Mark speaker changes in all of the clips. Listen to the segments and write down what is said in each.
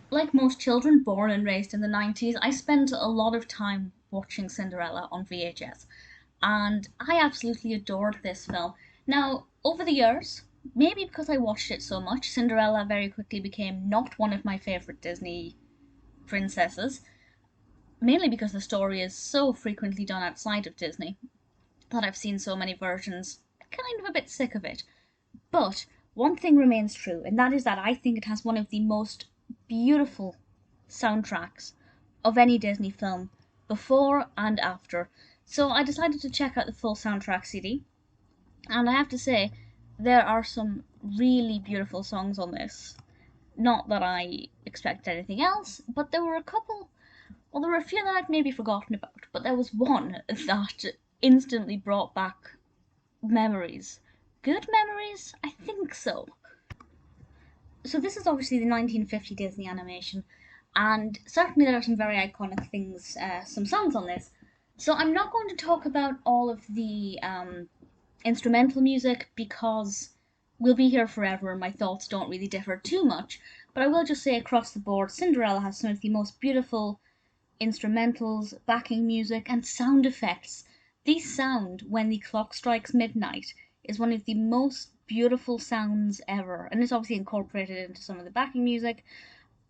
Speaker 1: Like most children born and raised in the 90s, I spent a lot of time watching Cinderella on VHS, and I absolutely adored this film. Now, over the years, maybe because I watched it so much, Cinderella very quickly became not one of my favourite Disney princesses, mainly because the story is so frequently done outside of Disney that I've seen so many versions, kind of a bit sick of it. But one thing remains true, and that is that I think it has one of the most beautiful soundtracks of any Disney film, before and after. So I decided to check out the full soundtrack CD, and I have to say, there are some really beautiful songs on this. Not that I expected anything else, but there were a couple, well, there were a few that I'd maybe forgotten about, but there was one that instantly brought back memories. Good memories? I think so. So this is obviously the 1950 Disney animation, and certainly there are some very iconic things, some songs on this. So I'm not going to talk about all of the instrumental music because we'll be here forever and my thoughts don't really differ too much. But I will just say across the board, Cinderella has some of the most beautiful instrumentals, backing music, and sound effects. The sound when the clock strikes midnight is one of the most beautiful sounds ever, and it's obviously incorporated into some of the backing music.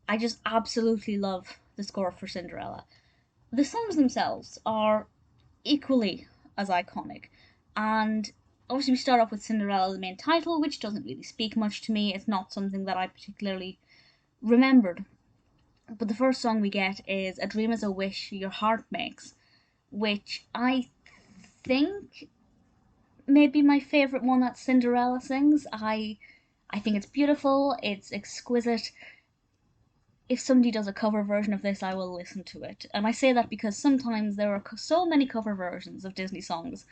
Speaker 1: I just absolutely love the score for Cinderella. The songs themselves are equally as iconic, and obviously we start off with Cinderella, the main title, which doesn't really speak much to me. It's not something that I particularly remembered. But the first song we get is A Dream is a Wish Your Heart Makes, which I think may be my favourite one that Cinderella sings. I think it's beautiful, it's exquisite. If somebody does a cover version of this, I will listen to it. And I say that because sometimes there are so many cover versions of Disney songs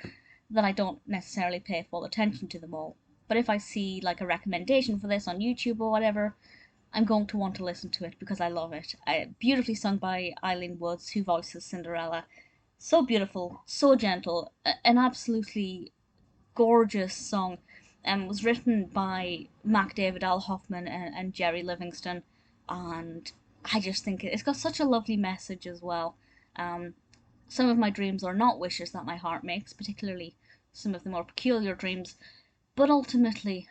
Speaker 1: that I don't necessarily pay full attention to them all. But if I see like a recommendation for this on YouTube or whatever, I'm going to want to listen to it because I love it. Beautifully sung by Eileen Woods, who voices Cinderella. So beautiful, so gentle, an absolutely gorgeous song. It was written by David Al Hoffman and Jerry Livingston, and I just think it's got such a lovely message as well. Um, some of my dreams are not wishes that my heart makes, particularly some of the more peculiar dreams, but ultimately,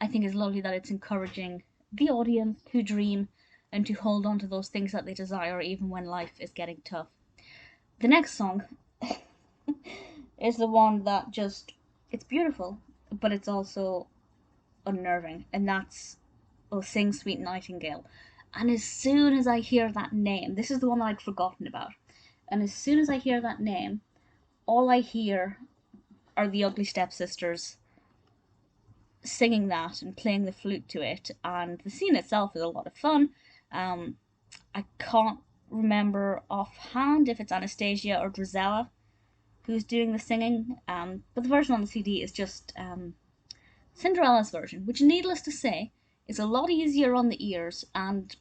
Speaker 1: I think it's lovely that it's encouraging the audience to dream and to hold on to those things that they desire even when life is getting tough. The next song is the one that just, it's beautiful, but it's also unnerving, and that's "Oh Sing Sweet Nightingale." And as soon as I hear that name, this is the one that I'd forgotten about, and as soon as I hear that name, all I hear are the Ugly Stepsisters singing that and playing the flute to it, and the scene itself is a lot of fun. Um, I can't remember offhand if it's Anastasia or Drizella who's doing the singing, but the version on the CD is just Cinderella's version, which, needless to say, is a lot easier on the ears and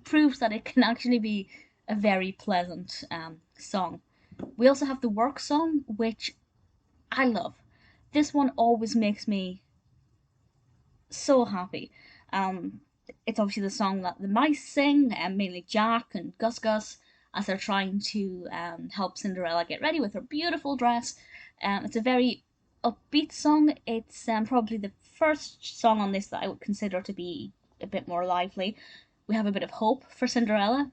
Speaker 1: proves that it can actually be a very pleasant song. We also have the work song, which I love. This one always makes me so happy. Um, it's obviously the song that the mice sing, and mainly Jack and Gus Gus, as they're trying to help Cinderella get ready with her beautiful dress. It's a very upbeat song. It's probably the first song on this that I would consider to be a bit more lively. We have a bit of hope for Cinderella.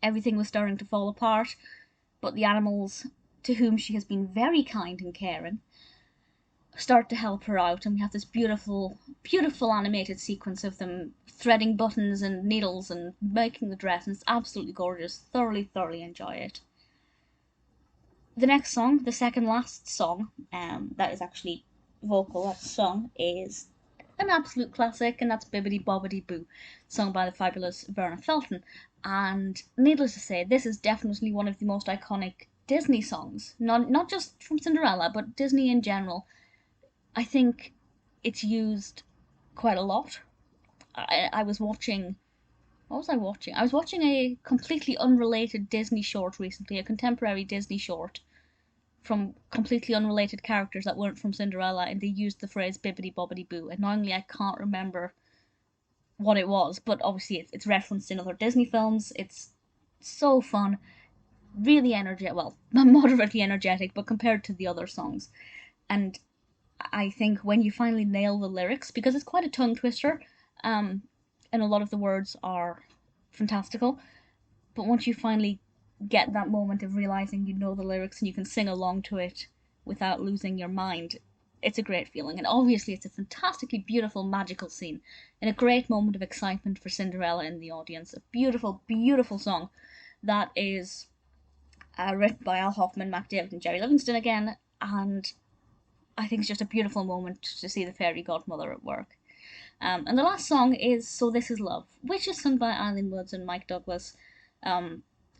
Speaker 1: Everything was starting to fall apart, but the animals, to whom she has been very kind and caring, start to help her out, and we have this beautiful, beautiful animated sequence of them threading buttons and needles and making the dress, and it's absolutely gorgeous. Thoroughly, thoroughly enjoy it. The next song, the second last song, that is actually vocal, that's sung, is an absolute classic, and that's Bibbidi-Bobbidi-Boo, sung by the fabulous Verna Felton. And needless to say, this is definitely one of the most iconic Disney songs, not just from Cinderella, but Disney in general. I think it's used quite a lot. I was watching. What was I watching? I was watching a completely unrelated Disney short recently, a contemporary Disney short from completely unrelated characters that weren't from Cinderella, and they used the phrase Bibbidi Bobbidi Boo. Annoyingly, I can't remember what it was, but obviously it's referenced in other Disney films. It's so fun, really energetic, well, moderately energetic, but compared to the other songs. And I think when you finally nail the lyrics, because it's quite a tongue twister, and a lot of the words are fantastical, but once you finally get that moment of realizing you know the lyrics and you can sing along to it without losing your mind, it's a great feeling. And obviously, it's a fantastically beautiful, magical scene and a great moment of excitement for Cinderella in the audience. A beautiful, beautiful song that is written by Al Hoffman, Mac David, and Jerry Livingston again, and I think it's just a beautiful moment to see the fairy godmother at work. And the last song is So This Is Love, which is sung by Eileen Woods and Mike Douglas.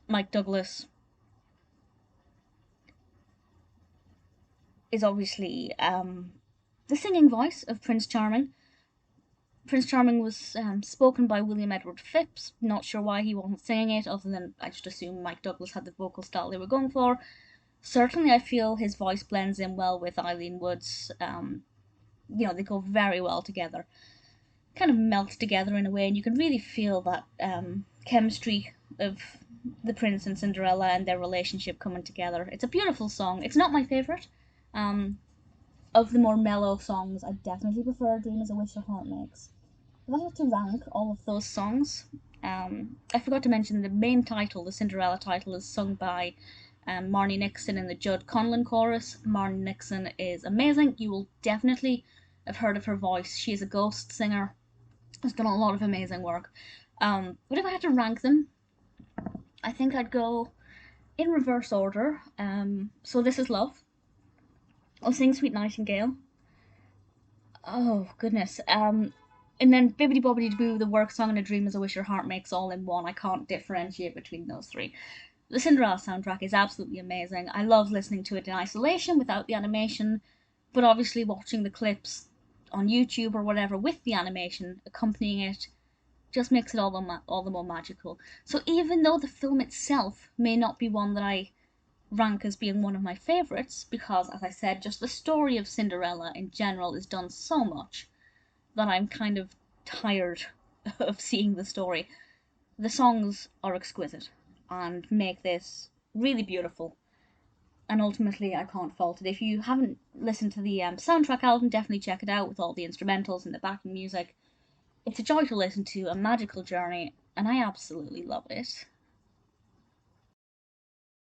Speaker 1: Mike Douglas is obviously the singing voice of Prince Charming. Prince Charming was spoken by William Edward Phipps. Not sure why he wasn't singing it, other than I just assume Mike Douglas had the vocal style they were going for. Certainly, I feel his voice blends in well with Eileen Woods. They go very well together, kind of melt together in a way, and you can really feel that chemistry of the prince and Cinderella and their relationship coming together. It's a beautiful song. It's not my favourite. Of the more mellow songs, I definitely prefer Dream Is a Wish Your Heart Makes. If I had to rank all of those songs, I forgot to mention the main title, the Cinderella title, is sung by Marnie Nixon in the Judd Conlon chorus. Marnie Nixon is amazing. You will definitely have heard of her voice. She is a ghost singer. Has done a lot of amazing work. But if I had to rank them, I think I'd go in reverse order. So This Is Love. I'll sing Sweet Nightingale. Oh, goodness. And then Bibbidi-Bobbidi-Boo, the work song, and A Dream Is a Wish Your Heart Makes, all in one. I can't differentiate between those three. The Cinderella soundtrack is absolutely amazing. I love listening to it in isolation without the animation, but obviously watching the clips on YouTube or whatever with the animation accompanying it just makes it all the more magical. So even though the film itself may not be one that I rank as being one of my favourites, because, as I said, just the story of Cinderella in general is done so much that I'm kind of tired of seeing the story. The songs are exquisite and make this really beautiful, and ultimately I can't fault it. If you haven't listened to the soundtrack album, definitely check it out with all the instrumentals and the backing music. It's a joy to listen to, a magical journey, and I absolutely love it.